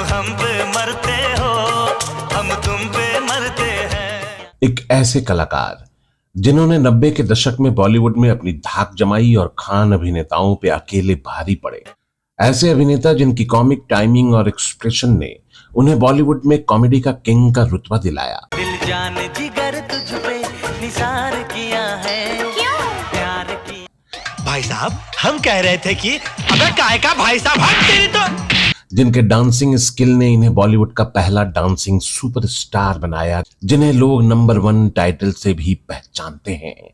हम पे मरते हो, हम तुम पे मरते हैं। एक ऐसे कलाकार जिन्होंने 90 के दशक में बॉलीवुड में अपनी धाक जमाई और खान अभिनेताओं पे अकेले भारी पड़े। ऐसे अभिनेता जिनकी कॉमिक टाइमिंग और एक्सप्रेशन ने उन्हें बॉलीवुड में कॉमेडी का किंग का रुतबा दिलाया। दिल जान जिगर तुझ पे निसार किया है, क्यों प्यार की। भाई साहब हम कह रहे थे कि अबे काय का भाई साहब हट तेरी तो। जिनके डांसिंग स्किल ने इन्हें बॉलीवुड का पहला डांसिंग सुपरस्टार बनाया, जिन्हें लोग नंबर 1 टाइटल से भी पहचानते हैं।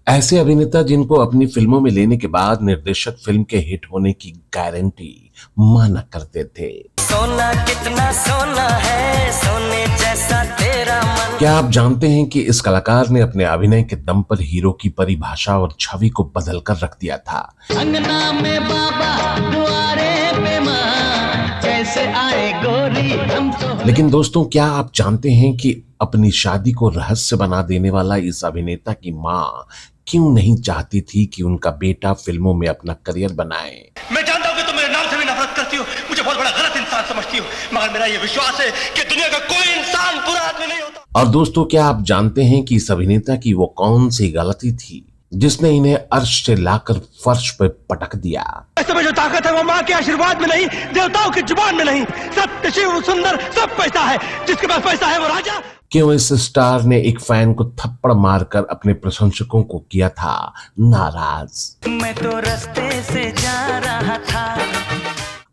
ऐसे अभिनेता जिनको अपनी फिल्मों में लेने के बाद निर्देशक फिल्म के हिट होने की गारंटी माना करते थे। सोना कितना सोना है, सोने जैसा तेरा मन। क्या आप जानते हैं कि इस कलाकार ने अपने अभिनय के दम पर हीरो की परिभाषा और छवि को बदल कर रख दिया था। अंगना में बाबा दुआरे पे माँ, जैसे आए गोरी हम तो। लेकिन दोस्तों, क्या आप जानते हैं कि अपनी शादी को रहस्य बना देने वाला इस अभिनेता की माँ क्यों नहीं चाहती थी कि उनका बेटा फिल्मों में अपना करियर बनाए? मैं जानता हूँ कि तुम मेरे नाम से भी नफरत करती हो, मुझे बहुत बड़ा गलत इंसान समझती हो, मगर मेरा ये विश्वास है कि दुनिया का कोई इंसान बुरा आदमी नहीं होता। और दोस्तों, क्या आप जानते हैं कि इस अभिनेता की वो कौन सी गलती थी जिसने इन्हें अर्श से लाकर फर्श पर पटक दिया? ऐसे में जो ताकत है वो माँ के आशीर्वाद में नहीं, देवताओं की जुबान में नहीं। सत्य, शिव, सुंदर सब पैसा है, जिसके पास पैसा है वो राजा। क्यों इस स्टार ने एक फैन को थप्पड़ मारकर अपने प्रशंसकों को किया था नाराज? मैं तो रास्ते से जा रहा था।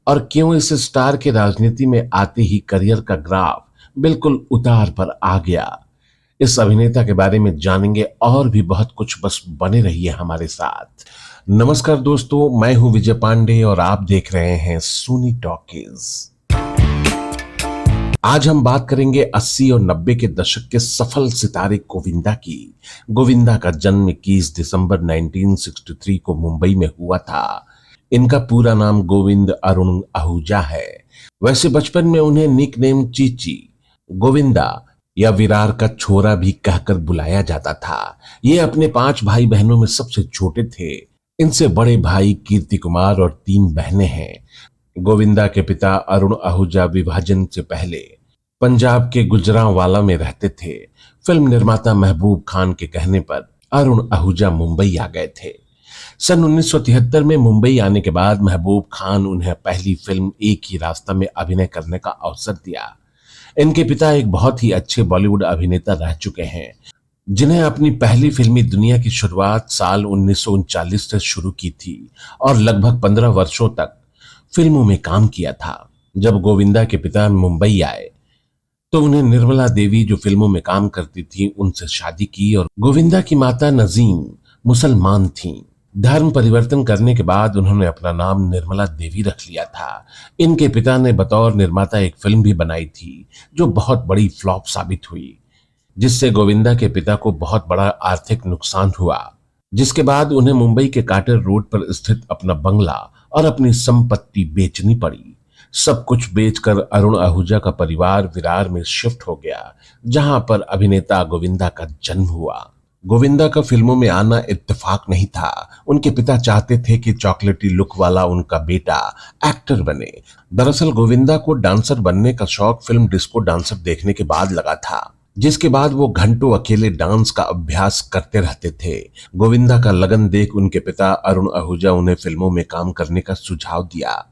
और क्यों इस स्टार के राजनीति में आते ही करियर का ग्राफ बिल्कुल उतार पर आ गया? इस अभिनेता के बारे में जानेंगे और भी बहुत कुछ, बस बने रहिए हमारे साथ। नमस्कार दोस्तों, मैं हूं विजय पांडे और आप देख रहे हैं सोनी टॉकीज। आज हम बात करेंगे 80 और 90 के दशक के सफल सितारे गोविंदा की। गोविंदा का जन्म 21 दिसंबर 1963 को मुंबई में हुआ था। इनका पूरा नाम गोविंद अरुण आहूजा है। वैसे बचपन में उन्हें निकनेम चीची, गोविंदा या विरार का छोरा भी कहकर बुलाया जाता था। ये अपने 5 भाई बहनों में सबसे छोटे थे। इनसे बड़े भाई कीर्ति कुमार और 3 बहनें हैं। गोविंदा के पिता अरुण आहूजा विभाजन से पहले पंजाब के गुजरांवाला में रहते थे। फिल्म निर्माता महबूब खान के कहने पर अरुण आहूजा मुंबई आ गए थे। सन 1973 में मुंबई आने के बाद महबूब खान उन्हें पहली फिल्म एक ही रास्ता में अभिनय करने का अवसर दिया। इनके पिता एक बहुत ही अच्छे बॉलीवुड अभिनेता रह चुके हैं, जिन्हें अपनी पहली फिल्मी दुनिया की शुरुआत साल 1939 से शुरू की थी और लगभग 15 वर्षों तक फिल्मों में काम किया था। जब गोविंदा के पिता मुंबई आए तो उन्हें निर्मला देवी, जो फिल्मों में काम करती थी, उनसे शादी की और गोविंदा की माता नजीम मुसलमान थीं। धर्म परिवर्तन करने के बाद उन्होंने अपना नाम निर्मला देवी रख लिया था। इनके पिता ने बतौर निर्माता एक फिल्म भी बनाई थी जो बहुत बड़ी फ्लॉप साबित हुई, जिससे गोविंदा के पिता को बहुत बड़ा आर्थिक नुकसान हुआ, जिसके बाद उन्हें मुंबई के काटर रोड पर स्थित अपना बंगला और अपनी संपत्ति बेचनी पड़ी। सब कुछ बेचकर अरुण आहूजा का परिवार विरार में शिफ्ट हो गया, जहां पर अभिनेता गोविंदा का जन्म हुआ। गोविंदा का फिल्मों में आना इत्तेफाक नहीं था। उनके पिता चाहते थे कि चॉकलेटी लुक वाला उनका बेटा एक्टर बने। दरअसल गोविंदा को डांसर बनने का शौक फिल्म डिस्को डांसर देखने के बाद लगा था, जिसके बाद वो घंटों अकेले डांस का अभ्यास करते रहते थे। गोविंदा का लगन देख उनके पिता अरुण आहूजा उन्हें फिल्मों में काम करने का सुझाव दिया।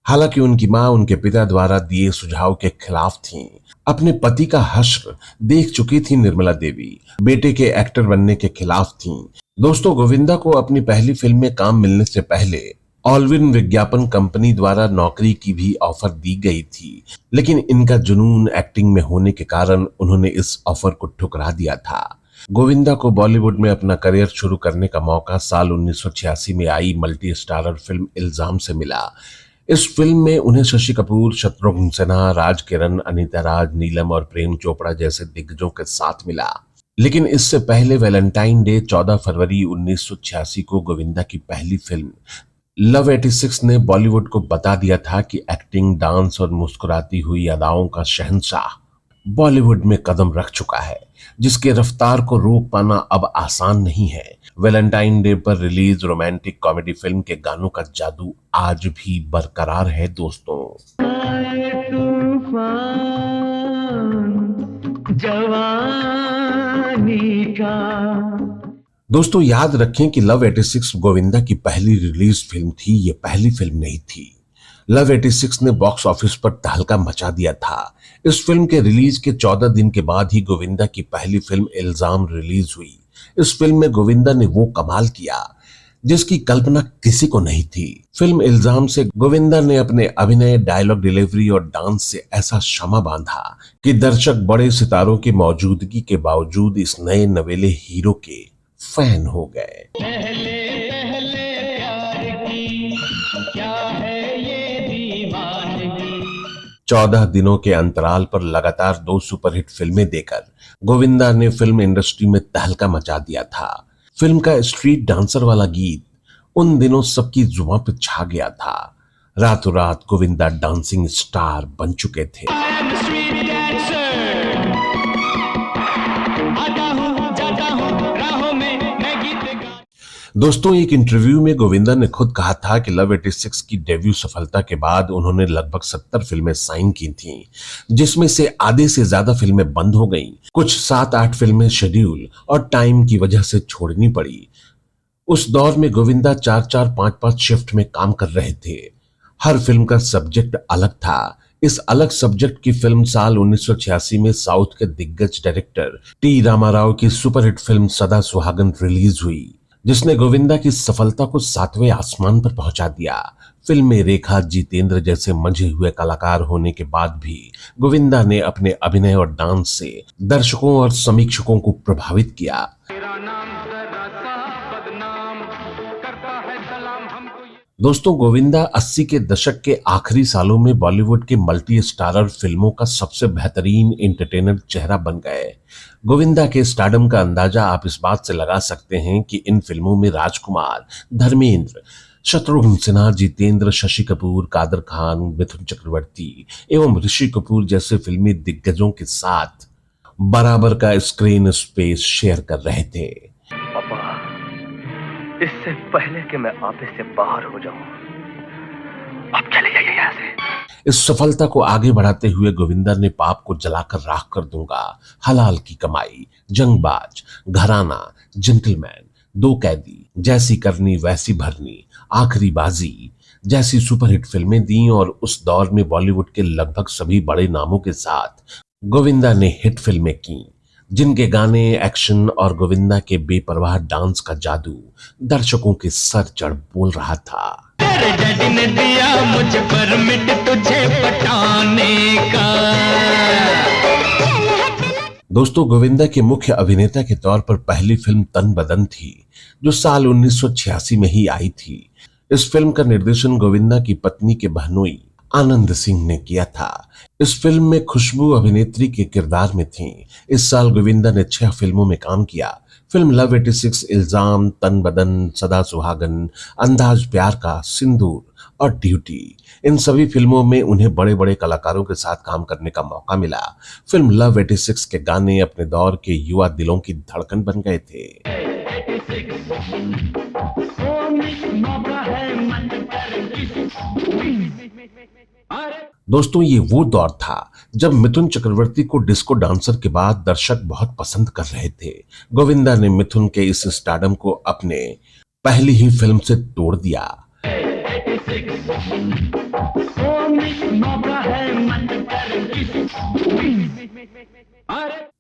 हालांकि उनकी मां उनके पिता द्वारा दिए सुझाव के खिलाफ थीं। अपने पति का हश्र देख चुकी थी निर्मला देवी, बेटे के एक्टर बनने के खिलाफ थीं। दोस्तों, गोविंदा को अपनी पहली फिल्म में काम मिलने से पहले ऑलविन विज्ञापन कंपनी द्वारा नौकरी की भी ऑफर दी गई थी, लेकिन इनका जुनून एक्टिंग में होने के कारण उन्होंने इस ऑफर को ठुकरा दिया था। गोविंदा को बॉलीवुड में अपना करियर शुरू करने का मौका साल 1986 में आई मल्टी स्टारर फिल्म इल्जाम से मिला। इस फिल्म में उन्हें शशि कपूर, शत्रुघ्न सिन्हा, राज किरण, अनीता राज, नीलम और प्रेम चोपड़ा जैसे दिग्गजों के साथ मिला। लेकिन इससे पहले वैलेंटाइन डे 14 फरवरी 1986 को गोविंदा की पहली फिल्म लव 86 ने बॉलीवुड को बता दिया था कि एक्टिंग, डांस और मुस्कुराती हुई अदाओं का शहंशाह बॉलीवुड में कदम रख चुका है, जिसके रफ्तार को रोक पाना अब आसान नहीं है। वैलेंटाइन डे पर रिलीज रोमांटिक कॉमेडी फिल्म के गानों का जादू आज भी बरकरार है दोस्तों। जवानी का। दोस्तों याद रखें कि लव 86 गोविंदा की पहली रिलीज फिल्म थी, ये पहली फिल्म नहीं थी। लव 86 ने बॉक्स ऑफिस पर तहलका मचा दिया था। इस फिल्म के रिलीज के 14 दिन के बाद ही गोविंदा की पहली फिल्म इल्जाम रिलीज हुई। इस फिल्म में गोविंदा ने वो कमाल किया जिसकी कल्पना किसी को नहीं थी। फिल्म इल्जाम से गोविंदा ने अपने अभिनय, डायलॉग डिलीवरी और डांस से ऐसा शमा बांधा कि दर्शक बड़े सितारों की मौजूदगी के बावजूद इस नए नवेले हीरो के फैन हो गए। पहले पहले प्यार की क्या है ये दीवानगी। 14 दिनों के अंतराल पर लगातार 2 सुपरहिट फिल्में देकर गोविंदा ने फिल्म इंडस्ट्री में तहलका मचा दिया था। फिल्म का स्ट्रीट डांसर वाला गीत उन दिनों सबकी जुबान पर छा गया था। रातों रात गोविंदा डांसिंग स्टार बन चुके थे। दोस्तों एक इंटरव्यू में गोविंदा ने खुद कहा था कि लव 86 की डेब्यू सफलता के बाद उन्होंने लगभग 70 फिल्में साइन की थीं, जिसमें से आधे से ज्यादा फिल्में बंद हो गईं। कुछ 7-8 फिल्में शेड्यूल और टाइम की वजह से छोड़नी पड़ी। उस दौर में गोविंदा 4-4, 5-5 शिफ्ट में काम कर रहे थे। हर फिल्म का सब्जेक्ट अलग था। इस अलग सब्जेक्ट की फिल्म साल 1986 में साउथ के दिग्गज डायरेक्टर टी रामाराव की सुपरहिट फिल्म सदा सुहागन रिलीज हुई, जिसने गोविंदा की सफलता को 7वें आसमान पर पहुंचा दिया। फिल्म में रेखा, जितेंद्र जैसे मंझे हुए कलाकार होने के बाद भी गोविंदा ने अपने अभिनय और डांस से दर्शकों और समीक्षकों को प्रभावित किया। दोस्तों गोविंदा 80 के दशक के आखिरी सालों में बॉलीवुड के मल्टी स्टारर फिल्मों का सबसे बेहतरीन एंटरटेनर चेहरा बन गए। गोविंदा के स्टारडम का अंदाजा आप इस बात से लगा सकते हैं कि इन फिल्मों में राजकुमार, धर्मेंद्र, शत्रुघ्न सिन्हा, जितेंद्र, शशि कपूर, कादर खान, मिथुन चक्रवर्ती एवं ऋषि कपूर जैसे फिल्मी दिग्गजों के साथ बराबर का स्क्रीन स्पेस शेयर कर रहे थे। इससे पहले कि मैं ऑफिस से बाहर हो जाऊं, आप चले जाइए यहाँ से। इस सफलता को आगे बढ़ाते हुए गोविंदा ने पाप को जलाकर राख कर दूंगा, हलाल की कमाई, जंगबाज, घराना, जेंटलमैन, 2 कैदी, जैसी करनी वैसी भरनी, आखिरी बाजी जैसी सुपरहिट फिल्में दी और उस दौर में बॉलीवुड के लगभग सभी बड़े नामों के साथ गोविंदा ने हिट फिल्में की, जिनके गाने, एक्शन और गोविंदा के बेपरवाह डांस का जादू दर्शकों के सर चढ़ बोल रहा था। तेरे डैडी ने दिया मुझे परमिट तुझे पटाने का। दोस्तों गोविंदा के मुख्य अभिनेता के तौर पर पहली फिल्म तन बदन थी, जो साल 1986 में ही आई थी। इस फिल्म का निर्देशन गोविंदा की पत्नी के बहनोई आनंद सिंह ने किया था। इस फिल्म में खुशबू अभिनेत्री के किरदार में थी। इस साल गोविंदा ने 6 फिल्मों में काम किया। फिल्म लव 86, इल्जाम, तन बदन, सदा सुहागन, अंदाज प्यार का, सिंदूर और ड्यूटी, इन सभी फिल्मों में उन्हें बड़े बड़े कलाकारों के साथ काम करने का मौका मिला। फिल्म लव 86 के गाने अपने दौर के युवा दिलों की धड़कन बन गए थे। दोस्तों ये वो दौर था जब मिथुन चक्रवर्ती को डिस्को डांसर के बाद दर्शक बहुत पसंद कर रहे थे। गोविंदा ने मिथुन के इस स्टारडम को अपने पहली ही फिल्म से तोड़ दिया।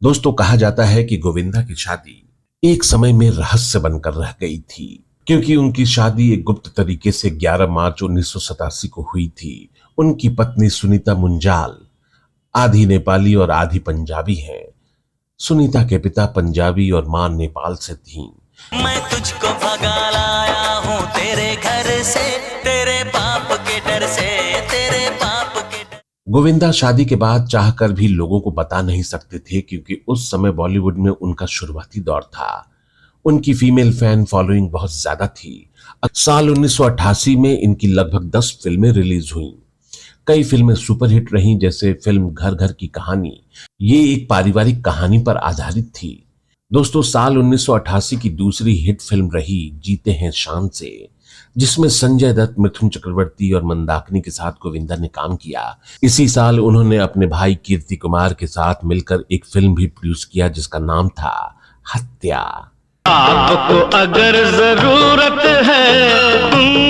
दोस्तों कहा जाता है कि गोविंदा की शादी एक समय में रहस्य बनकर रह गई थी, क्योंकि उनकी शादी एक गुप्त तरीके से 11 मार्च 1987 को हुई थी। उनकी पत्नी सुनीता मुंजाल आधी नेपाली और आधी पंजाबी हैं। सुनीता के पिता पंजाबी और मां नेपाल से थीं। मैं तुझको भगा लाया हूँ तेरे घर से, तेरे बाप के डर से, तेरे बाप के डर। गोविंदा शादी के बाद चाहकर भी लोगों को बता नहीं सकते थे, क्योंकि उस समय बॉलीवुड में उनका शुरुआती दौर था। उनकी फीमेल फैन फॉलोइंग बहुत ज्यादा थी। साल 1988 में इनकी लगभग 10 फिल्में रिलीज हुईं। कई फिल्में सुपरहिट रहीं, जैसे फिल्म घर घर की कहानी। ये एक पारिवारिक कहानी पर आधारित थी। दोस्तों, साल 1988 की दूसरी हिट फिल्म रही जीते हैं शान से, जिसमें संजय दत्त, मिथुन चक्रवर्ती और मंदाकिनी के साथ गोविंदा ने काम किया। इसी साल उन्होंने अपने भाई कीर्ति कुमार के साथ मिलकर एक फिल्म भी प्रोड्यूस किया जिसका नाम था हत्या। आपको अगर जरूरत है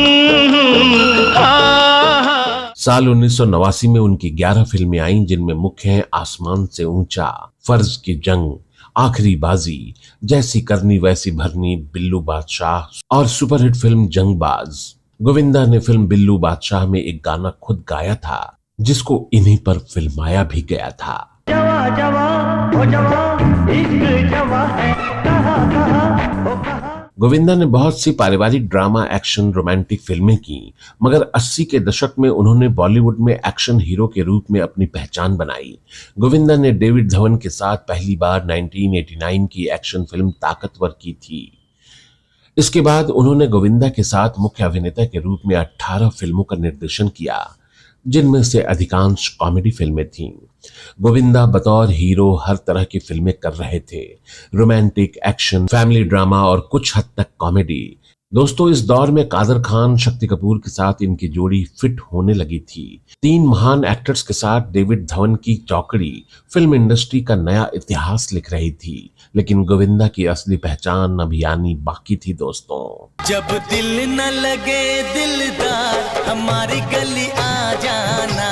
साल 1989 में उनकी 11 फिल्में आईं, जिनमें मुख्य हैं आसमान से ऊंचा, फर्ज की जंग, आखिरी बाजी, जैसी करनी वैसी भरनी, बिल्लू बादशाह और सुपरहिट फिल्म जंगबाज। गोविंदा ने फिल्म बिल्लू बादशाह में एक गाना खुद गाया था, जिसको इन्हीं पर फिल्माया भी गया था। जवा जवा हो जवा, इश्क जवा है, कहा कहा हो कहा। गोविंदा ने बहुत सी पारिवारिक ड्रामा, एक्शन, रोमांटिक फिल्में की, मगर 80 के दशक में उन्होंने बॉलीवुड में एक्शन हीरो के रूप में अपनी पहचान बनाई। गोविंदा ने डेविड धवन के साथ पहली बार 1989 की एक्शन फिल्म ताकतवर की थी। इसके बाद उन्होंने गोविंदा के साथ मुख्य अभिनेता के रूप में 18 फिल्मों का निर्देशन किया, जिनमें से अधिकांश कॉमेडी फिल्में थीं। गोविंदा बतौर हीरो हर तरह की फिल्में कर रहे थे, रोमांटिक, एक्शन, फैमिली ड्रामा और कुछ हद तक कॉमेडी। दोस्तों, इस दौर में कादर खान, शक्ति कपूर के साथ इनकी जोड़ी फिट होने लगी थी। 3 महान एक्टर्स के साथ डेविड धवन की चौकड़ी फिल्म इंडस्ट्री का नया इतिहास लिख रही थी, लेकिन गोविंदा की असली पहचान अभी आनी बाकी थी। दोस्तों, जब दिल न लगे दिलदार हमारी गली आ जाना।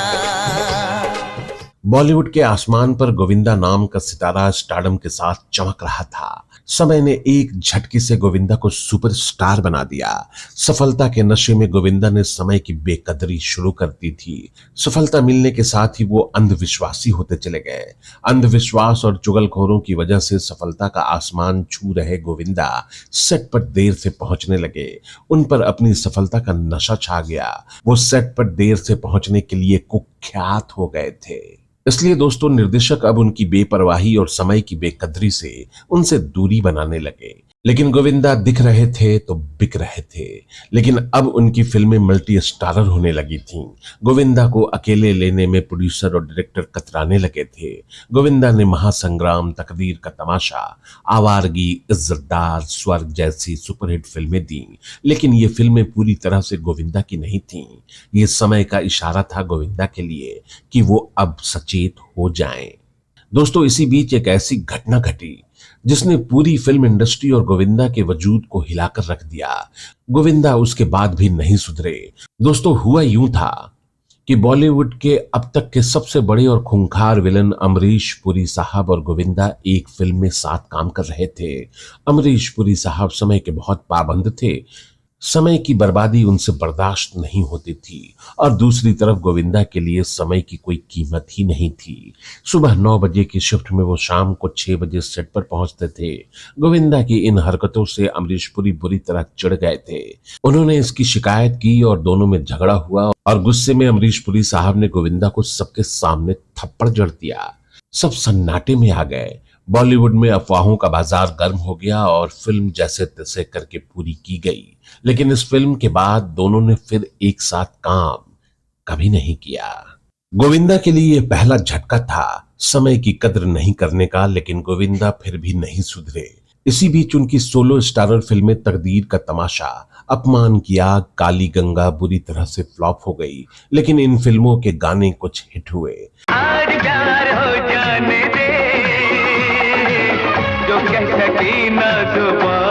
बॉलीवुड के आसमान पर गोविंदा नाम का सितारा स्टारडम के साथ चमक रहा था। समय ने एक झटके से गोविंदा को सुपरस्टार बना दिया। सफलता के नशे में गोविंदा ने समय की बेकदरी शुरू कर दी थी। सफलता मिलने के साथ ही वो अंधविश्वासी होते चले गए। अंधविश्वास और चुगलखोरों की वजह से सफलता का आसमान छू रहे गोविंदा सेट पर देर से पहुंचने लगे। उन पर अपनी सफलता का नशा छा गया। वो सेट पर देर से पहुंचने के लिए कुख्यात हो गए थे। इसलिए दोस्तों, निर्देशक अब उनकी बेपरवाही और समय की बेकदरी से उनसे दूरी बनाने लगे। लेकिन गोविंदा दिख रहे थे तो बिक रहे थे। लेकिन अब उनकी फिल्में मल्टी स्टारर होने लगी थीं। गोविंदा को अकेले लेने में प्रोड्यूसर और डायरेक्टर कतराने लगे थे। गोविंदा ने महासंग्राम, तकदीर का तमाशा, आवारगी, इज्जतदार, स्वर्ग जैसी सुपरहिट फिल्में दी, लेकिन ये फिल्में पूरी तरह से गोविंदा की नहीं थीं। ये समय का इशारा था गोविंदा के लिए कि वो अब सचेत हो जाएं। दोस्तों, इसी बीच एक ऐसी घटना घटी जिसने पूरी फिल्म इंडस्ट्री और गोविंदा के वजूद को हिलाकर रख दिया। गोविंदा उसके बाद भी नहीं सुधरे। दोस्तों, हुआ यूं था कि बॉलीवुड के अब तक के सबसे बड़े और खूंखार विलन अमरीश पुरी साहब और गोविंदा एक फिल्म में साथ काम कर रहे थे। अमरीश पुरी साहब समय के बहुत पाबंद थे। समय की बर्बादी उनसे बर्दाश्त नहीं होती थी और दूसरी तरफ गोविंदा के लिए समय की कोई कीमत ही नहीं थी। सुबह 9 बजे की शिफ्ट में वो शाम को 6 बजे सेट पर पहुंचते थे। गोविंदा की इन हरकतों से अमरीश पुरी बुरी तरह चिढ़ गए थे। उन्होंने इसकी शिकायत की और दोनों में झगड़ा हुआ और गुस्से में अमरीश पुरी साहब ने गोविंदा को सबके सामने थप्पड़ जड़ दिया। सब सन्नाटे में आ गए। बॉलीवुड में अफवाहों का बाजार गर्म हो गया और फिल्म जैसे तैसे करके पूरी की गई। लेकिन इस फिल्म के बाद दोनों ने फिर एक साथ काम कभी नहीं किया। गोविंदा के लिए यह पहला झटका था समय की कद्र नहीं करने का, लेकिन गोविंदा फिर भी नहीं सुधरे। इसी बीच उनकी सोलो स्टारर फिल्में तकदीर का तमाशा, अपमान की आग, काली गंगा बुरी तरह से फ्लॉप हो गई, लेकिन इन फिल्मों के गाने कुछ हिट हुए। आज प्यार हो जाने दे, जो कह सकी न जुबान।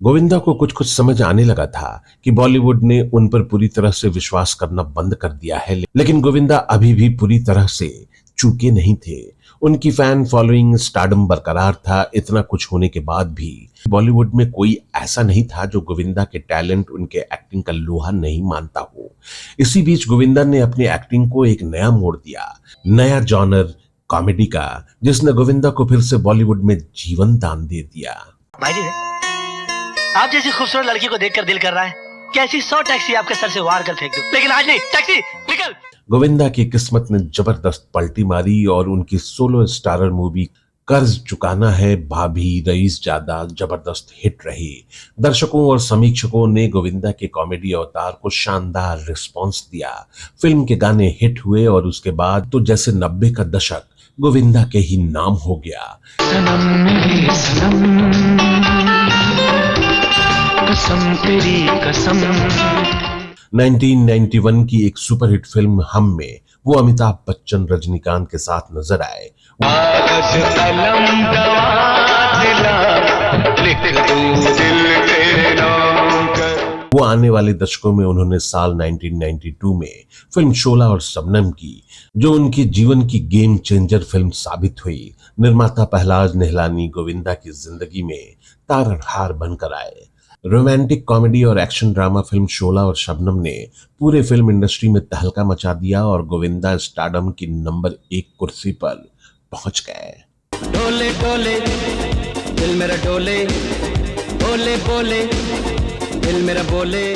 गोविंदा को कुछ कुछ समझ आने लगा था कि बॉलीवुड ने उन पर पूरी तरह से विश्वास करना बंद कर दिया है, लेकिन गोविंदा अभी भी पूरी तरह से चूके नहीं थे। उनकी फैन फॉलोइंग, स्टारडम बरकरार था। इतना कुछ होने के बाद भी बॉलीवुड में कोई ऐसा नहीं था जो गोविंदा के टैलेंट, उनके एक्टिंग का लोहा नहीं मानता हो। इसी बीच गोविंदा ने अपनी एक्टिंग को एक नया मोड़ दिया, नया जॉनर कॉमेडी का, जिसने गोविंदा को फिर से बॉलीवुड में जीवन दान दे दिया। भाई जी, आप जैसी खूबसूरत लड़की को देखकर दिल कर रहा है कि ऐसी 100 टैक्सी आपके सर से वार कर फेंक दूं, लेकिन आज नहीं। टैक्सी निकल। गोविंदा की किस्मत ने जबरदस्त पलटी मारी और उनकी सोलो स्टारर मूवी कर्ज चुकाना है, भाभी, रईस ज्यादा जबरदस्त हिट रही। दर्शकों और समीक्षकों ने गोविंदा के कॉमेडी अवतार को शानदार रिस्पॉन्स दिया। फिल्म के गाने हिट हुए और उसके बाद तो जैसे 90 का दशक गोविंदा के ही नाम हो गया। सनम मेरे सनम, कसम तेरी कसम। 1991 की एक सुपरहिट फिल्म हम में वो अमिताभ बच्चन रजनीकांत के साथ नजर आए। कागज कलम दवा दिला, लिख दूं दिल तेरे नाम कर। वो आने वाले दशकों में उन्होंने साल 1992 में फिल्म शोला और शबनम की, जो उनके जीवन की गेम चेंजर फिल्म साबित हुई। निर्माता पहलाज निहलानी गोविंदा की जिंदगी में तारनहार बनकर आए। रोमांटिक कॉमेडी और एक्शन ड्रामा फिल्म शोला और शबनम ने पूरे फिल्म इंडस्ट्री में तहलका मचा दिया और गोविंदा स्टारडम की नंबर 1 कुर्सी पर पहुंच गए। डोले डोले दिल मेरा डोले, बोले बोले दिल मेरा बोले।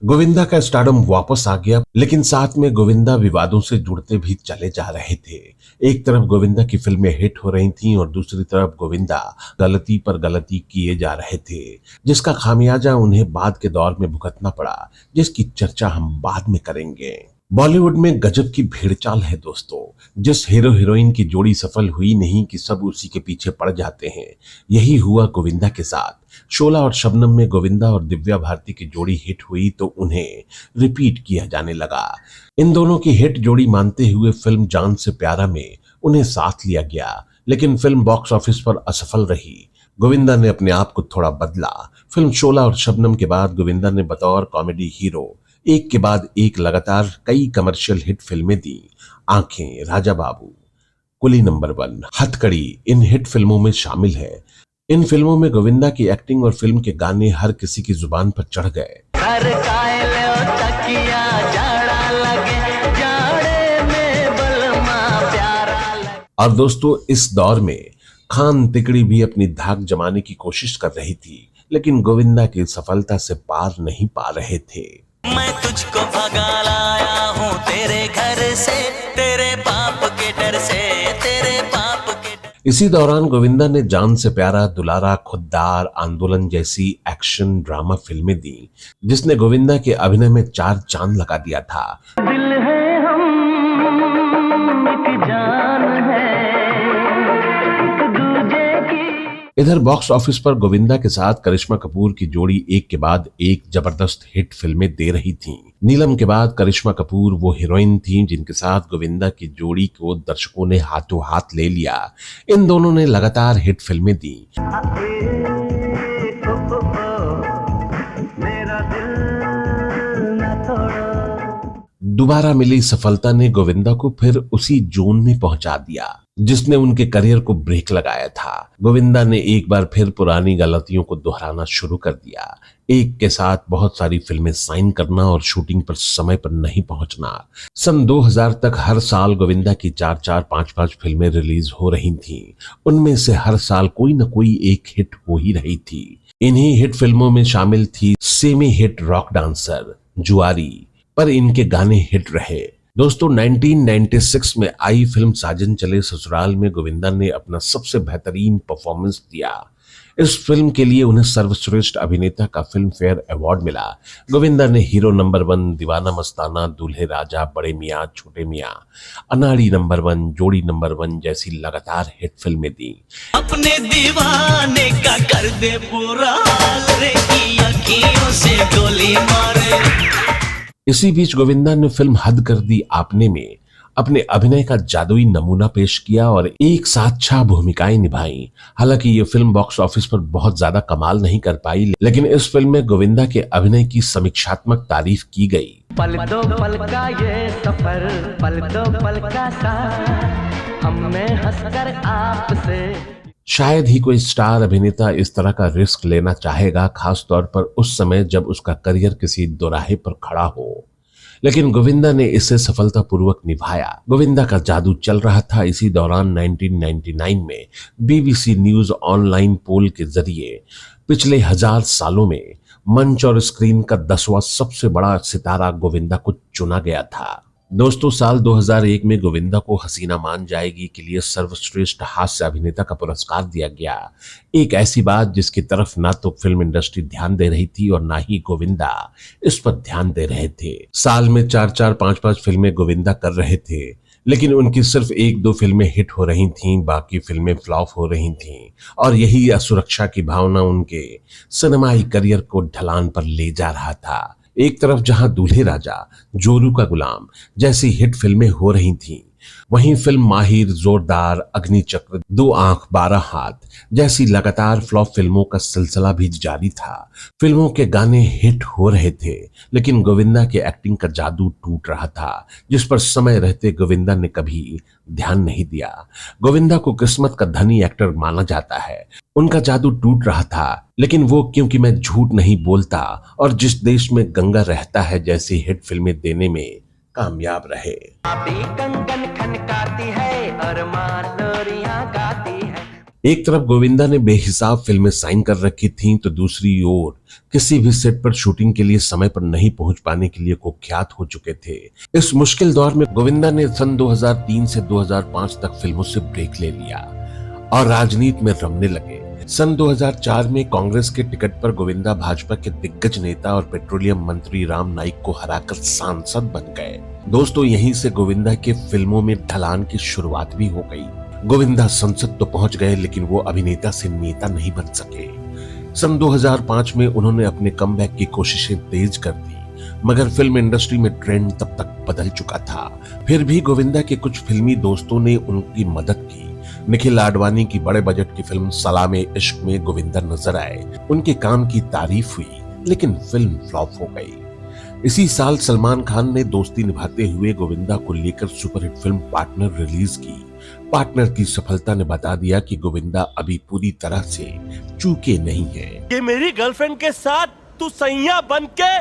गोविंदा का स्टारडम वापस आ गया, लेकिन साथ में गोविंदा विवादों से जुड़ते भी चले जा रहे थे। एक तरफ गोविंदा की फिल्में हिट हो रही थीं और दूसरी तरफ गोविंदा गलती पर गलती किए जा रहे थे, जिसका खामियाजा उन्हें बाद के दौर में भुगतना पड़ा, जिसकी चर्चा हम बाद में करेंगे। बॉलीवुड में गजब की भेड़चाल है दोस्तों। जिस हीरो हीरोइन की जोड़ी सफल हुई नहीं कि सब उसी के पीछे पड़ जाते हैं। यही हुआ गोविंदा के साथ। शोला और शबनम में गोविंदा और दिव्या भारती की जोड़ी हिट हुई तो उन्हें रिपीट किया जाने लगा। इन दोनों की हिट जोड़ी मानते हुए फिल्म जान से प्यारा में उन्हें साथ लिया गया, लेकिन फिल्म बॉक्स ऑफिस पर असफल रही। गोविंदा ने अपने आप को थोड़ा बदला। फिल्म शोला और शबनम के बाद गोविंदा ने बतौर कॉमेडी हीरो एक के बाद एक लगातार कई कमर्शियल हिट फिल्में दी। आंखें, राजा बाबू, कुली नंबर 1, हथकड़ी इन हिट फिल्मों में शामिल है। इन फिल्मों में गोविंदा की एक्टिंग और फिल्म के गाने हर किसी की जुबान पर चढ़ गए। और दोस्तों, इस दौर में खान तिकड़ी भी अपनी धाक जमाने की कोशिश कर रही थी, लेकिन गोविंदा की सफलता से पार नहीं पा रहे थे। मैं तुझको भगा लाया हूँ तेरे घर से, तेरे बाप के डर से, तेरे बाप के डर। इसी दौरान गोविंदा ने जान से प्यारा, दुलारा, खुद्दार, आंदोलन जैसी एक्शन ड्रामा फिल्में दी, जिसने गोविंदा के अभिनय में 4 चांद लगा दिया था। दिल है हम एक जान है एक दूजे की। इधर बॉक्स ऑफिस पर गोविंदा के साथ करिश्मा कपूर की जोड़ी एक के बाद एक जबरदस्त हिट फिल्में दे रही थीं। नीलम के बाद करिश्मा कपूर वो हीरोइन थीं जिनके साथ गोविंदा की जोड़ी को दर्शकों ने हाथों हाथ ले लिया। इन दोनों ने लगातार हिट फिल्में दी। दोबारा मिली सफलता ने गोविंदा को फिर उसी जोन में पहुंचा दिया जिसने उनके करियर को ब्रेक लगाया था। गोविंदा ने एक बार फिर पुरानी गलतियों को दोहराना शुरू कर दिया। एक के साथ बहुत सारी फिल्में साइन करना और शूटिंग पर समय पर नहीं पहुंचना। सन 2000 तक हर साल गोविंदा की 4-4, 5-5 फिल्में रिलीज हो रही थीं। उनमें से हर साल कोई न कोई एक हिट हो ही रही थी। इन्हीं हिट फिल्मों में शामिल थी सेमी हिट रॉक डांसर, जुआरी, पर इनके गाने हिट रहे। दोस्तों, 1996 में आई फिल्म साजन चले ससुराल में गोविंदा ने अपना सबसे बेहतरीन परफॉर्मेंस दिया। इस फिल्म के लिए उन्हें सर्वश्रेष्ठ अभिनेता का फिल्म फेयर अवार्ड मिला। गोविंदा ने हीरो नंबर 1, दीवाना मस्ताना, दूल्हे राजा, बड़े मियाँ छोटे मियाँ, अनाड़ी नंबर 1, जोड़ी नंबर 1 जैसी लगातार हिट फिल्में दी। अपने दीवाने का कर दे बुरा हाल रे, की अखियों से गोली मारे। इसी बीच गोविंदा ने फिल्म हद कर दी आपने में अपने अभिनय का जादुई नमूना पेश किया और एक साथ 6 भूमिकाएं निभाई। हालांकि ये फिल्म बॉक्स ऑफिस पर बहुत ज्यादा कमाल नहीं कर पाई, लेकिन इस फिल्म में गोविंदा के अभिनय की समीक्षात्मक तारीफ की गई। पल दो पल का ये सफर, पल दो पल का साथ, हमने हंसकर आपसे। शायद ही कोई स्टार अभिनेता इस तरह का रिस्क लेना चाहेगा, खास तौर पर उस समय जब उसका करियर किसी दोराहे पर खड़ा हो, लेकिन गोविंदा ने इसे सफलतापूर्वक निभाया। गोविंदा का जादू चल रहा था। इसी दौरान 1999 में BBC न्यूज ऑनलाइन पोल के जरिए पिछले 1000 सालों में मंच और स्क्रीन का 10वां सबसे बड़ा सितारा गोविंदा को चुना गया था। दोस्तों, साल 2001 में गोविंदा को हसीना मान जाएगी के लिए सर्वश्रेष्ठ हास्य अभिनेता का पुरस्कार दिया गया। एक ऐसी बात जिसकी तरफ ना तो फिल्म इंडस्ट्री ध्यान दे रही थी और ना ही गोविंदा इस पर ध्यान दे रहे थे। साल में 4-4, 5-5 फिल्में गोविंदा कर रहे थे, लेकिन उनकी सिर्फ 1-2 फिल्में हिट हो रही थीं, बाकी फिल्में फ्लॉप हो रही थीं और यही असुरक्षा की भावना उनके सिनेमाई करियर को ढलान पर ले जा रहा था। एक तरफ जहां दूल्हे राजा, जोरू का गुलाम जैसी हिट फिल्में हो रही थीं, वहीं फिल्म माहिर, जोरदार, अग्निचक्र, 2 आंख 12 हाथ जैसी लगातार फ्लॉप फिल्मों का सिलसिला भी जारी था। फिल्मों के गाने हिट हो रहे थे, लेकिन गोविंदा की एक्टिंग का जादू टूट रहा था, जिस पर समय रहते गोविंदा ने कभी ध्यान नहीं दिया। गोविंदा को किस्मत का धनी एक्टर माना जाता है। उनका जादू टूट रहा था, लेकिन वो क्योंकि मैं झूठ नहीं बोलता और जिस देश में गंगा रहता है जैसी हिट फिल्में देने में कामयाब रहे। कंगन खनकाती है और माँ लोरियां गाती है। एक तरफ गोविंदा ने बेहिसाब फिल्में साइन कर रखी थीं, तो दूसरी ओर किसी भी सेट पर शूटिंग के लिए समय पर नहीं पहुंच पाने के लिए कुख्यात हो चुके थे। इस मुश्किल दौर में गोविंदा ने सन 2003 से 2005 तक फिल्मों से ब्रेक ले लिया और राजनीति में रमने लगे। सन 2004 में कांग्रेस के टिकट पर गोविंदा भाजपा के दिग्गज नेता और पेट्रोलियम मंत्री राम नाईक को हराकर सांसद बन गए। दोस्तों, यहीं से गोविंदा के फिल्मों में ढलान की शुरुआत भी हो गई। गोविंदा संसद तो पहुंच गए, लेकिन वो अभिनेता से नेता नहीं बन सके। सन 2005 में उन्होंने अपने कमबैक की कोशिशें तेज कर दी, मगर फिल्म इंडस्ट्री में ट्रेंड तब तक बदल चुका था। फिर भी गोविंदा के कुछ फिल्मी दोस्तों ने उनकी मदद की। निखिल आडवाणी की बड़े बजट की फिल्म सलामे इश्क में गोविंदा नजर आए। उनके काम की तारीफ हुई, लेकिन फिल्म फ्लॉप हो गई। इसी साल सलमान खान ने दोस्ती निभाते हुए गोविंदा को लेकर सुपरहिट फिल्म पार्टनर रिलीज की। पार्टनर की सफलता ने बता दिया कि गोविंदा अभी पूरी तरह से चूके नहीं है। ये मेरी गर्लफ्रेंड के साथ तू सैया बन के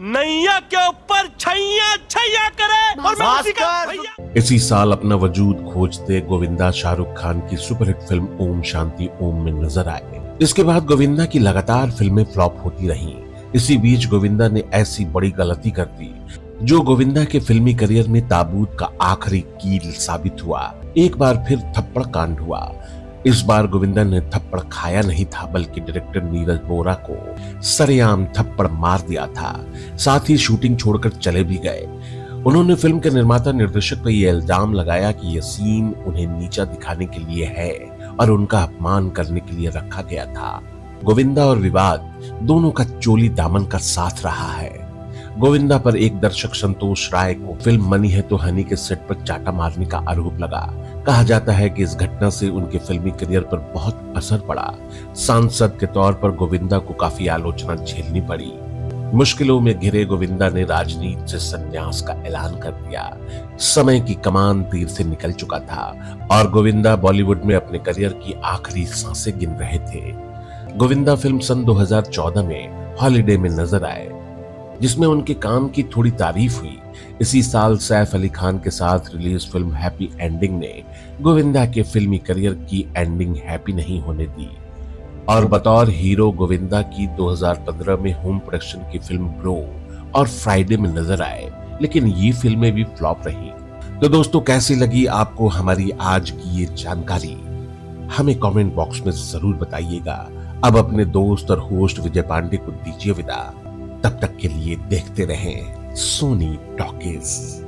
नैया के ऊपर छैया छैया करे और मैं उसी का भैया। इसी साल अपना वजूद खोजते गोविंदा शाहरुख खान की सुपरहिट फिल्म ओम शांति ओम में नजर आए। इसके बाद गोविंदा की लगातार फिल्में फ्लॉप होती रहीं। इसी बीच गोविंदा ने ऐसी बड़ी गलती कर दी जो गोविंदा के फिल्मी करियर में ताबूत का आखिरी कील साबित हुआ। एक बार फिर थप्पड़ कांड हुआ। इस बार गोविंदा ने थप्पड़ खाया नहीं था, बल्कि डायरेक्टर नीरज बोरा को सरेआम थप्पड़ मार दिया था। साथ ही शूटिंग छोड़कर चले भी गए। उन्होंने फिल्म के निर्माता निर्देशक पर यह इल्जाम लगाया कि यह सीन उन्हें नीचा दिखाने के लिए है और उनका अपमान करने के लिए रखा गया था। गोविंदा और विवाद दोनों का चोली दामन का साथ रहा है। गोविंदा पर एक दर्शक संतोष राय को फिल्म मनी है तो हनी के सेट पर चाटा मारने का आरोप लगा। कहा जाता है कि इस घटना से उनके फिल्मी करियर पर बहुत असर पड़ा। सांसद के तौर पर गोविंदा को काफी आलोचना झेलनी पड़ी। मुश्किलों में घिरे गोविंदा ने राजनीति से संन्यास का ऐलान कर दिया। समय की कमान तीर से निकल चुका था और गोविंदा बॉलीवुड में अपने करियर की आखिरी सांसें गिन रहे थे। गोविंदा फिल्म सन 2014 में हॉलिडे में नजर आए, जिसमें उनके काम की थोड़ी तारीफ हुई। इसी साल सैफ अली खान के साथ रिलीज फिल्म हैप्पी एंडिंग ने गोविंदा के फिल्मी करियर की एंडिंग हैप्पी नहीं होने दी और बतौर हीरो गोविंदा की 2015 में होम प्रोडक्शन की फिल्म ब्रो और फ्राइडे में नजर आए, लेकिन ये फिल्में भी फ्लॉप रही। तो दोस्तों, कैसी लगी आपको हमारी आज की ये जानकारी? हमें कमेंट बॉक्स में जरूर बताइएगा। अब अपने दोस्त और होस्ट विजय पांडे को दीजिए विदा। तब तक के लिए देखते रहें सोनी टॉकीज।